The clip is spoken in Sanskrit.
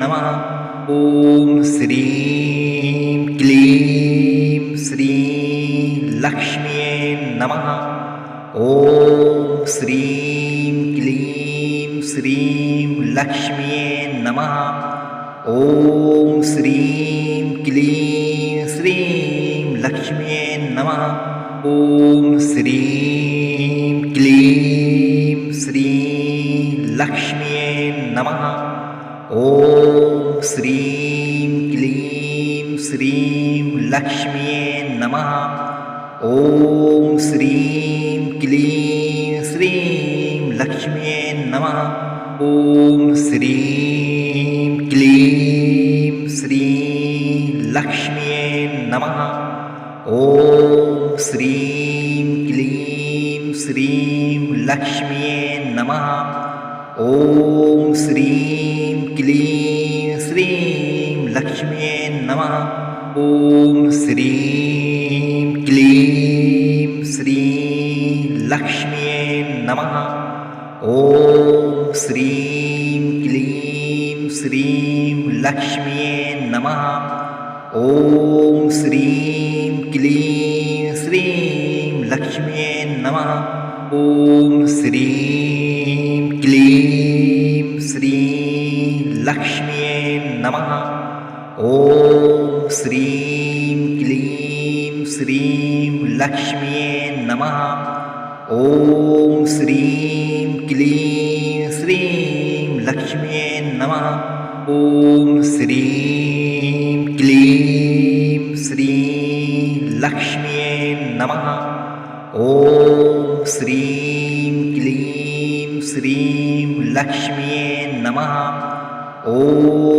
नमः ॐ श्रीं क्लीं श्रीं लक्ष्म्यै नमः ॐ श्रीं क्लीं श्रीं लक्ष्म्यै नमः ॐ श्रीं क्लीं श्रीं लक्ष्म्यै नमः ॐ श्रीं क्लीं श्रीं लक्ष्म्यै नमः ॐ श्रीं क्लीं श्रीं लक्ष्म्यै नमः ॐ श्रीं क्लीं श्रीं लक्ष्म्यै नमः ॐ श्रीं क्लीं श्रीं लक्ष्म्यै नमः ॐ श्रीं क्लीं श्रीं लक्ष्म्यै नमः ॐ श्रीं क्लीं श्रीं लक्ष्म्यै नमः ॐ श्रीं क्लीं श्रीं लक्ष्म्यै नमः ॐ श्रीं क्लीं श्रीं लक्ष्म्यै नमः ॐ श्रीं क्लीं श्रीं लक्ष्म्यै नमः ॐ श्रीं क्लीं श्रीं लक्ष्म्यै नमः ॐ श्रीं क्लीं श्रीं लक्ष्म्यै नमः ॐ श्रीं क्लीं श्रीं लक्ष्म्यै नमः ॐ श्रीं क्लीं श्रीं लक्ष्म्यै नमः ॐ श्रीं क्लीं श्रीं लक्ष्म्यै नमः ॐ